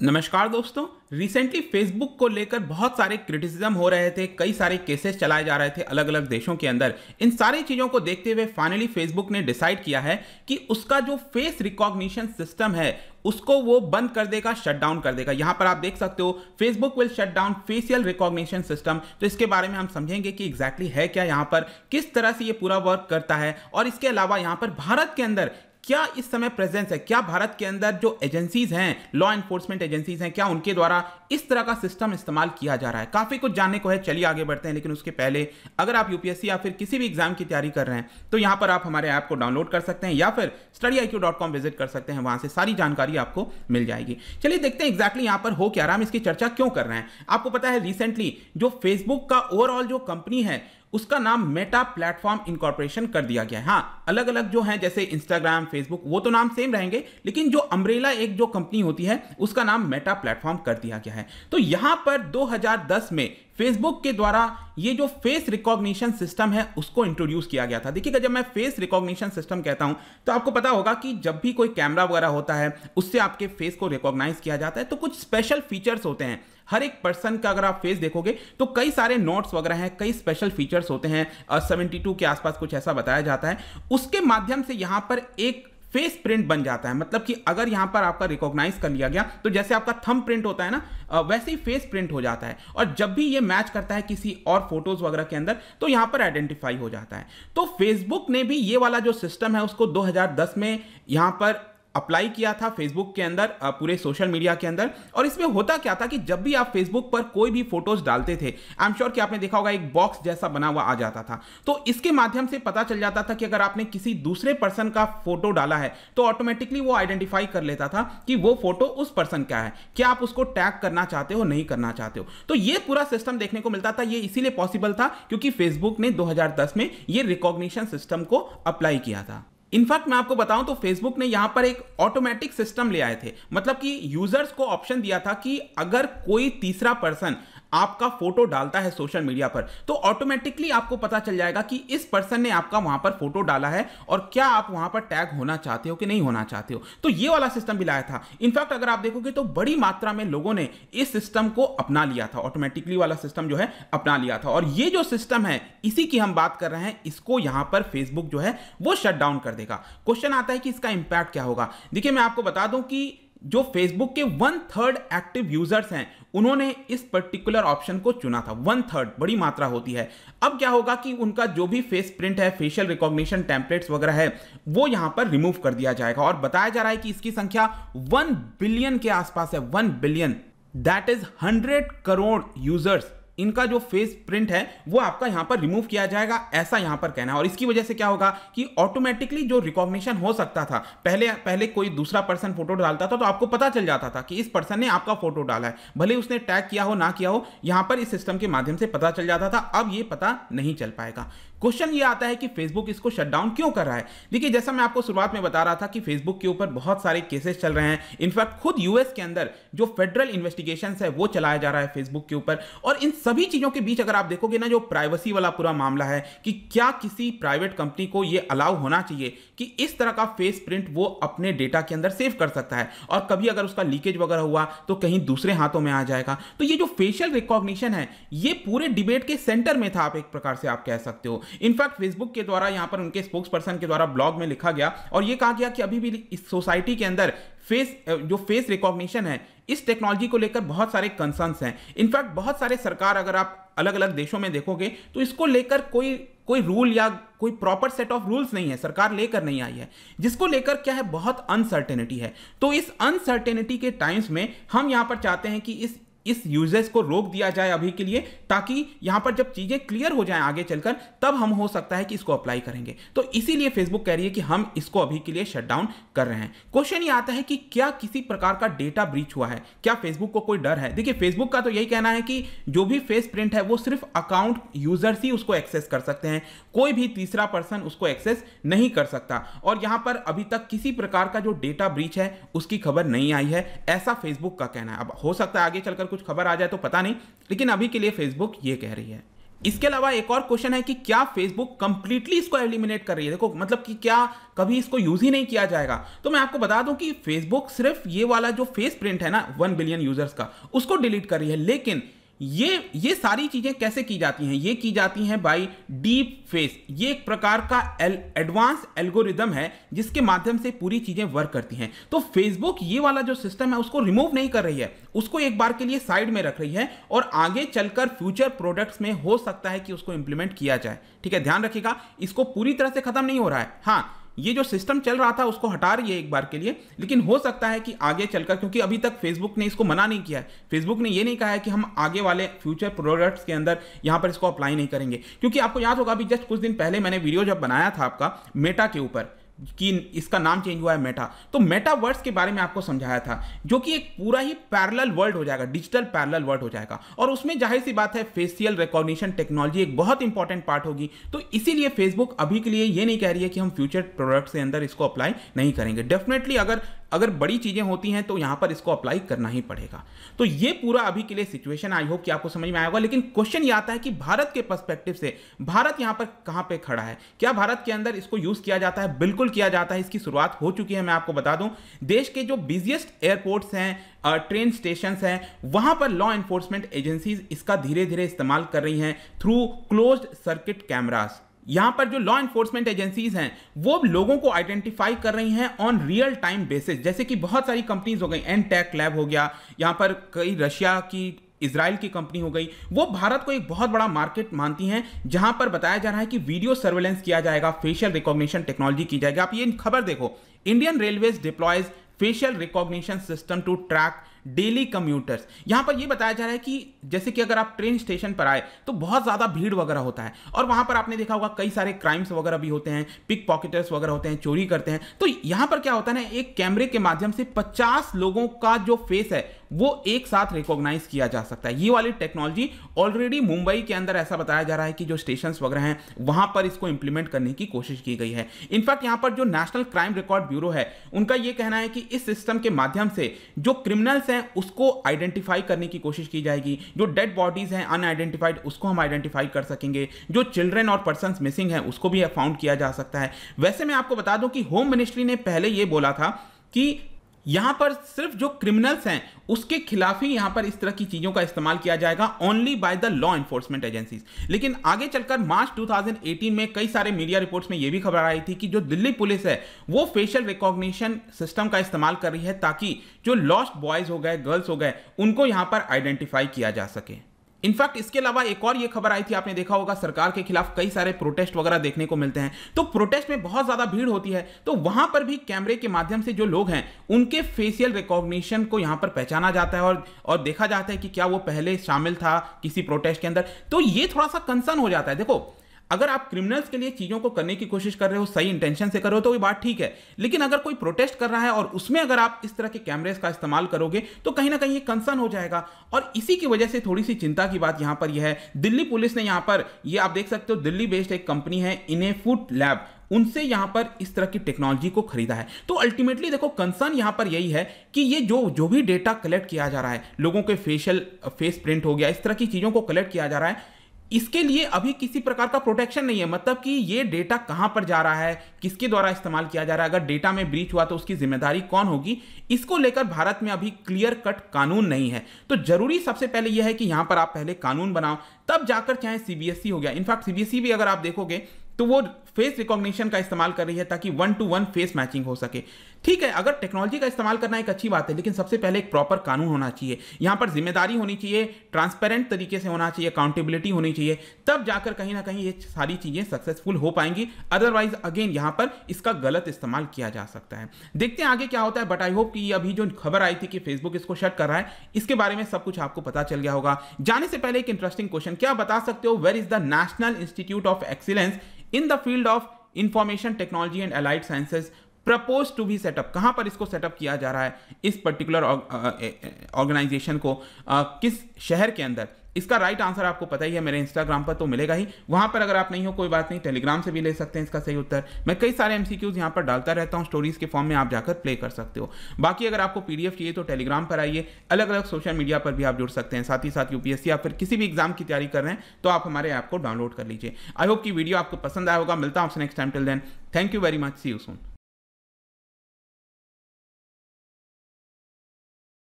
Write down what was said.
नमस्कार दोस्तों। Recently Facebook को लेकर बहुत सारे क्रिटिसिज्म हो रहे थे, कई सारे केसेस चलाए जा रहे थे अलग अलग देशों के अंदर। इन सारी चीज़ों को देखते हुए फाइनली फेसबुक ने डिसाइड किया है कि उसका जो फेस रिकॉग्निशन सिस्टम है उसको वो बंद कर देगा, शट डाउन कर देगा। यहां पर आप देख सकते हो Facebook will shut down facial recognition system. तो इसके बारे में हम समझेंगे कि एग्जैक्टली है क्या, यहां पर किस तरह से ये पूरा वर्क करता है, और इसके अलावा यहां पर भारत के अंदर क्या इस समय प्रेजेंस है, क्या भारत के अंदर जो एजेंसीज हैं, लॉ एनफोर्समेंट एजेंसीज हैं, क्या उनके द्वारा इस तरह का सिस्टम इस्तेमाल किया जा रहा है। काफी कुछ जानने को है, चलिए आगे बढ़ते हैं। लेकिन उसके पहले अगर आप यूपीएससी या फिर किसी भी एग्जाम की तैयारी कर रहे हैं तो यहां पर आप हमारे ऐप को डाउनलोड कर सकते हैं या फिर study.iq.com विजिट कर सकते हैं, वहां से सारी जानकारी आपको मिल जाएगी। चलिए देखते हैं एग्जैक्टली यहां पर हो क्या रहा है, हम इसकी चर्चा क्यों कर रहे हैं। आपको पता है रिसेंटली जो फेसबुक का ओवरऑल जो कंपनी है उसका नाम मेटा प्लेटफॉर्म इनकॉर्पोरेशन कर दिया गया है। हाँ, अलग अलग जो है जैसे इंस्टाग्राम, फेसबुक, वो तो नाम सेम रहेंगे, लेकिन जो अम्ब्रेला एक जो कंपनी होती है उसका नाम मेटा प्लेटफॉर्म कर दिया गया है। तो यहां पर 2010 में फेसबुक के द्वारा ये जो फेस रिकॉग्निशन सिस्टम है उसको इंट्रोड्यूस किया गया था। देखिएगा, जब मैं फेस रिकॉग्निशन सिस्टम कहता हूं तो आपको पता होगा कि जब भी कोई कैमरा वगैरह होता है उससे आपके फेस को रिकॉग्नाइज किया जाता है, तो कुछ स्पेशल फीचर्स होते हैं। हर एक पर्सन का अगर आप फेस देखोगे तो कई सारे नोट्स वगैरह हैं, कई स्पेशल फीचर्स होते हैं। 72 के आसपास कुछ ऐसा बताया जाता है। उसके माध्यम से यहां पर एक फेस प्रिंट बन जाता है। मतलब कि अगर यहां पर आपका रिकॉग्नाइज कर लिया गया तो जैसे आपका थंब प्रिंट होता है ना, वैसे ही फेस प्रिंट हो जाता है। और जब भी ये मैच करता है किसी और फोटोज वगैरह के अंदर तो यहां पर आइडेंटिफाई हो जाता है। तो फेसबुक ने भी ये वाला जो सिस्टम है उसको 2010 में यहां पर अप्लाई किया था फेसबुक के अंदर, पूरे सोशल मीडिया के अंदर। और इसमें होता क्या था कि जब भी आप फेसबुक पर कोई भी फोटोज डालते थे, आई एम श्योर कि आपने देखा होगा एक बॉक्स जैसा बना हुआ आ जाता था। तो इसके माध्यम से पता चल जाता था कि अगर आपने किसी दूसरे पर्सन का फोटो डाला है तो ऑटोमेटिकली वो आइडेंटिफाई कर लेता था कि वो फोटो उस पर्सन का है। क्या आप उसको टैग करना चाहते हो, नहीं करना चाहते हो। तो ये पूरा सिस्टम देखने को मिलता था। ये इसीलिए पॉसिबल था क्योंकि फेसबुक ने 2010 में ये रिकॉग्निशन सिस्टम को अप्लाई किया था। इनफैक्ट मैं आपको बताऊं तो फेसबुक ने यहां पर एक ऑटोमेटिक सिस्टम ले आए थे। मतलब कि यूजर्स को ऑप्शन दिया था कि अगर कोई तीसरा पर्सन आपका फोटो डालता है सोशल मीडिया पर तो ऑटोमेटिकली आपको पता चल जाएगा कि इस पर्सन ने आपका वहां पर फोटो डाला है और क्या आप वहां पर टैग होना चाहते हो कि नहीं होना चाहते हो। तो ये वाला सिस्टम भी लाया था। इनफैक्ट अगर आप देखोगे तो बड़ी मात्रा में लोगों ने इस सिस्टम को अपना लिया था, ऑटोमेटिकली वाला सिस्टम जो है अपना लिया था। और ये जो सिस्टम है इसी की हम बात कर रहे हैं, इसको यहां पर फेसबुक जो है वो शट डाउन कर देगा। क्वेश्चन आता है कि इसका इंपैक्ट क्या होगा। देखिए, मैं आपको बता दूं कि जो फेसबुक के 1/3 एक्टिव यूजर्स हैं उन्होंने इस पर्टिकुलर ऑप्शन को चुना था। 1/3 बड़ी मात्रा होती है। अब क्या होगा कि उनका जो भी फेस प्रिंट है, फेशियल रिकॉग्निशन टेम्पलेट्स वगैरह है, वो यहां पर रिमूव कर दिया जाएगा। और बताया जा रहा है कि इसकी संख्या 1 बिलियन के आसपास है। 1 billion, that is 100 crore users, इनका जो फेस प्रिंट है वो आपका यहां पर रिमूव किया जाएगा, ऐसा यहां पर कहना है। और इसकी वजह से क्या होगा कि ऑटोमेटिकली जो रिकॉग्निशन हो सकता था, पहले कोई दूसरा पर्सन फोटो डालता था तो आपको पता चल जाता था कि इस पर्सन ने आपका फोटो डाला है, भले उसने टैग किया हो ना किया हो, यहां पर इस सिस्टम के माध्यम से पता चल जाता था। अब ये पता नहीं चल पाएगा। क्वेश्चन ये आता है कि फेसबुक इसको शट डाउन क्यों कर रहा है। देखिए, जैसा मैं आपको शुरुआत में बता रहा था कि फेसबुक के ऊपर बहुत सारे केसेस चल रहे हैं। इनफैक्ट खुद यूएस के अंदर जो फेडरल इन्वेस्टिगेशन है वो चलाया जा रहा है फेसबुक के ऊपर। और इन सभी चीजों के बीच अगर आप देखोगे ना, जो प्राइवेसी वाला पूरा मामला है कि क्या किसी प्राइवेट कंपनी को यह अलाउ होना चाहिए कि इस तरह का फेस प्रिंट वो अपने डेटा के अंदर सेव कर सकता है, और कभी अगर उसका लीकेज वगैरह हुआ तो कहीं दूसरे हाथों में आ जाएगा। तो ये जो फेशियल रिकॉग्निशन है ये पूरे डिबेट के सेंटर में था, आप एक प्रकार से आप कह सकते हो। इनफैक्ट फेसबुक के द्वारा यहां पर उनके स्पोक्स पर्सन के द्वारा ब्लॉग में लिखा गया और यह कहा गया कि अभी भी इस सोसाइटी के अंदर फेस रिकॉग्निशन है, इस टेक्नोलॉजी को लेकर बहुत सारे कंसर्न्स हैं। इनफैक्ट बहुत सारे सरकार, अगर आप अलग अलग देशों में देखोगे तो इसको लेकर कोई रूल या कोई प्रॉपर सेट ऑफ रूल्स नहीं है, सरकार लेकर नहीं आई है, जिसको लेकर क्या है बहुत अनसर्टेनिटी है। तो इस अनसर्टेनिटी के टाइम्स में हम यहां पर चाहते हैं कि इस यूजेस को रोक दिया जाए अभी के लिए, ताकि यहां पर जब चीजें क्लियर हो जाएं आगे चलकर तब हम हो सकता है कि इसको अप्लाई करेंगे। तो इसीलिए फेसबुक कह रही है कि हम इसको अभी के लिए शट डाउन कर रहे हैं। क्वेश्चन ये आता है कि क्या किसी प्रकार का डेटा ब्रीच हुआ है, क्या फेसबुक को कोई डर है। देखिए, फेसबुक का तो यही कहना है कि जो भी फेस प्रिंट है वो सिर्फ अकाउंट यूजर्स ही उसको एक्सेस कर सकते हैं, कोई भी तीसरा पर्सन उसको एक्सेस नहीं कर सकता। और यहां पर अभी तक किसी प्रकार का जो डेटा ब्रीच है उसकी खबर नहीं आई है, ऐसा फेसबुक का कहना है। अब हो सकता है आगे चलकर कुछ खबर आ जाए तो पता नहीं, लेकिन अभी के लिए फेसबुक ये कह रही है। इसके अलावा एक और क्वेश्चन है कि क्या फेसबुक कंप्लीटली इसको एलिमिनेट कर रही है। देखो मतलब कि क्या कभी इसको यूज ही नहीं किया जाएगा। तो मैं आपको बता दूं कि फेसबुक सिर्फ ये वाला जो फेस प्रिंट है ना 1 बिलियन यूजर्स का, उसको डिलीट कर रही है। लेकिन ये सारी चीजें कैसे की जाती हैं? ये की जाती हैं बाय डीप फेस। ये एक प्रकार का एडवांस एल्गोरिदम है जिसके माध्यम से पूरी चीजें वर्क करती हैं। तो फेसबुक ये वाला जो सिस्टम है उसको रिमूव नहीं कर रही है, उसको एक बार के लिए साइड में रख रही है और आगे चलकर फ्यूचर प्रोडक्ट्स में हो सकता है कि उसको इंप्लीमेंट किया जाए। ठीक है, ध्यान रखिएगा, इसको पूरी तरह से खत्म नहीं हो रहा है। हाँ, ये जो सिस्टम चल रहा था उसको हटा रही है एक बार के लिए, लेकिन हो सकता है कि आगे चलकर, क्योंकि अभी तक फेसबुक ने इसको मना नहीं किया है, फेसबुक ने ये नहीं कहा है कि हम आगे वाले फ्यूचर प्रोडक्ट्स के अंदर यहां पर इसको अप्लाई नहीं करेंगे। क्योंकि आपको याद होगा अभी जस्ट कुछ दिन पहले मैंने वीडियो जब बनाया था आपका मेटा के ऊपर कि इसका नाम चेंज हुआ है मेटा, तो मेटावर्स के बारे में आपको समझाया था, जो कि एक पूरा ही पैरेलल वर्ल्ड हो जाएगा, डिजिटल पैरेलल वर्ल्ड हो जाएगा। और उसमें जाहिर सी बात है फेशियल रिकॉग्निशन टेक्नोलॉजी एक बहुत इंपॉर्टेंट पार्ट होगी। तो इसीलिए फेसबुक अभी के लिए ये नहीं कह रही है कि हम फ्यूचर प्रोडक्ट्स के अंदर इसको अप्लाई नहीं करेंगे। डेफिनेटली अगर बड़ी चीजें होती हैं तो यहां पर इसको अप्लाई करना ही पड़ेगा। तो ये पूरा अभी के लिए सिचुएशन, आई होप कि आपको समझ में आया होगा। लेकिन क्वेश्चन ये आता है कि भारत के पर्सपेक्टिव से भारत यहां पर कहां पे खड़ा है? क्या भारत के अंदर इसको यूज किया जाता है? बिल्कुल किया जाता है, इसकी शुरुआत हो चुकी है। मैं आपको बता दूं, देश के जो बिजिएस्ट एयरपोर्ट्स हैं, ट्रेन स्टेशन हैं, वहां पर लॉ एनफोर्समेंट एजेंसीज इसका धीरे धीरे इस्तेमाल कर रही हैं थ्रू क्लोज्ड सर्किट कैमरास। यहां पर जो लॉ एनफोर्समेंट एजेंसीज हैं वो लोगों को आइडेंटिफाई कर रही हैं ऑन रियल टाइम बेसिस। जैसे कि बहुत सारी कंपनीज हो गई, एनटेक लैब हो गया, यहां पर कई रशिया की, इजराइल की कंपनी हो गई, वो भारत को एक बहुत बड़ा मार्केट मानती हैं, जहां पर बताया जा रहा है कि वीडियो सर्वेलेंस किया जाएगा, फेशियल रिकॉग्निशन टेक्नोलॉजी की जाएगी। आप ये खबर देखो, Indian railways deploys facial recognition system to track daily commuters. यहां पर यह बताया जा रहा है कि जैसे कि अगर आप ट्रेन स्टेशन पर आए तो बहुत ज्यादा भीड़ वगैरह होता है, और वहां पर आपने देखा होगा कई सारे क्राइम्स वगैरह भी होते हैं, पिक पॉकेटर्स वगैरह होते हैं, चोरी करते हैं। तो यहां पर क्या होता है ना, एक कैमरे के माध्यम से 50 लोगों का जो फेस है वो एक साथ रिकॉग्नाइज किया जा सकता है। ये वाली टेक्नोलॉजी ऑलरेडी मुंबई के अंदर ऐसा बताया जा रहा है कि जो स्टेशन वगैरह हैं वहां पर इसको इंप्लीमेंट करने की कोशिश की गई है। इनफैक्ट यहां पर जो नेशनल क्राइम रिकॉर्ड ब्यूरो है उनका यह कहना है कि इस सिस्टम के माध्यम से जो क्रिमिनल्स हैं उसको आइडेंटिफाई करने की कोशिश की जाएगी, जो डेड बॉडीज हैं अनआइडेंटिफाइड उसको हम आइडेंटिफाई कर सकेंगे, जो चिल्ड्रन और पर्संस मिसिंग हैं उसको भी फाउंड किया जा सकता है। वैसे मैं आपको बता दूं कि होम मिनिस्ट्री ने पहले यह बोला था कि यहां पर सिर्फ जो क्रिमिनल्स हैं उसके खिलाफ ही यहां पर इस तरह की चीजों का इस्तेमाल किया जाएगा, only by the law enforcement agencies. लेकिन आगे चलकर मार्च 2018 में कई सारे मीडिया रिपोर्ट्स में यह भी खबर आई थी कि जो दिल्ली पुलिस है वो फेशियल रिकॉग्निशन सिस्टम का इस्तेमाल कर रही है ताकि जो लॉस्ट बॉयज हो गए, गर्ल्स हो गए, उनको यहां पर आइडेंटिफाई किया जा सके। इनफैक्ट इसके अलावा एक और ये खबर आई थी, आपने देखा होगा सरकार के खिलाफ कई सारे प्रोटेस्ट वगैरह देखने को मिलते हैं। तो प्रोटेस्ट में बहुत ज्यादा भीड़ होती है, तो वहां पर भी कैमरे के माध्यम से जो लोग हैं उनके फेशियल रिकॉग्निशन को यहां पर पहचाना जाता है और देखा जाता है कि क्या वो पहले शामिल था किसी प्रोटेस्ट के अंदर। तो ये थोड़ा सा कंसर्न हो जाता है। देखो, अगर आप क्रिमिनल्स के लिए चीजों को करने की कोशिश कर रहे हो, सही इंटेंशन से कर रहे हो, तो ये बात ठीक है। लेकिन अगर कोई प्रोटेस्ट कर रहा है और उसमें अगर आप इस तरह के कैमरेस का इस्तेमाल करोगे तो कहीं ना कहीं ये कंसर्न हो जाएगा। और इसी की वजह से थोड़ी सी चिंता की बात यहां पर यह है, दिल्ली पुलिस ने यहां पर, ये आप देख सकते हो, दिल्ली बेस्ड एक कंपनी है इनेफुट लैब, उनसे यहां पर इस तरह की टेक्नोलॉजी को खरीदा है। तो अल्टीमेटली देखो, कंसर्न यहां पर यही है कि ये जो भी डेटा कलेक्ट किया जा रहा है, लोगों के फेस प्रिंट हो गया, इस तरह की चीजों को कलेक्ट किया जा रहा है, इसके लिए अभी किसी प्रकार का प्रोटेक्शन नहीं है। मतलब कि ये डेटा कहां पर जा रहा है, किसके द्वारा इस्तेमाल किया जा रहा है, अगर डेटा में ब्रीच हुआ तो उसकी जिम्मेदारी कौन होगी, इसको लेकर भारत में अभी क्लियर कट कानून नहीं है। तो जरूरी सबसे पहले यह है कि यहां पर आप पहले कानून बनाओ, तब जाकर, चाहे सीबीएसई हो गया, इनफैक्ट सीबीएसई भी अगर आप देखोगे तो वो फेस रिकॉग्निशन का इस्तेमाल कर रही है ताकि 1-to-1 फेस मैचिंग हो सके। ठीक है, अगर टेक्नोलॉजी का इस्तेमाल करना एक अच्छी बात है, लेकिन सबसे पहले एक प्रॉपर कानून होना चाहिए, यहां पर जिम्मेदारी होनी चाहिए, ट्रांसपेरेंट तरीके से होना चाहिए, अकाउंटेबिलिटी होनी चाहिए, तब जाकर कहीं ना कहीं ये सारी चीजें सक्सेसफुल हो पाएंगी। अदरवाइज अगेन यहां पर इसका गलत इस्तेमाल किया जा सकता है। देखते हैं आगे क्या होता है, बट आई होप कि ये अभी जो खबर आई थी कि फेसबुक इसको शट कर रहा है, इसके बारे में सब कुछ आपको पता चल गया होगा। जाने से पहले एक इंटरेस्टिंग क्वेश्चन, क्या बता सकते हो where is the national institute of excellence in the field of information technology and allied sciences propose to be set up? कहां पर इसको सेटअप किया जा रहा है, इस पर्टिकुलर ऑर्गेनाइजेशन को किस शहर के अंदर? इसका राइट आंसर आपको पता ही है, मेरे इंस्टाग्राम पर तो मिलेगा ही, वहां पर अगर आप नहीं हो कोई बात नहीं, टेलीग्राम से भी ले सकते हैं इसका सही उत्तर। मैं कई सारे एमसीक्यूज यहां पर डालता रहता हूं स्टोरीज के फॉर्म में, आप जाकर प्ले कर सकते हो। बाकी अगर आपको पीडीएफ चाहिए तो टेलीग्राम पर आइए, अलग अलग सोशल मीडिया पर भी आप जुड़ सकते हैं। साथ ही साथ यूपीएससी या फिर किसी भी एग्जाम की तैयारी कर रहे हैं तो आप हमारे ऐप को डाउनलोड कर लीजिए। आई होप कि वीडियो आपको पसंद आया होगा। मिलता हूं आपसे next time, till then thank you very much, see you soon.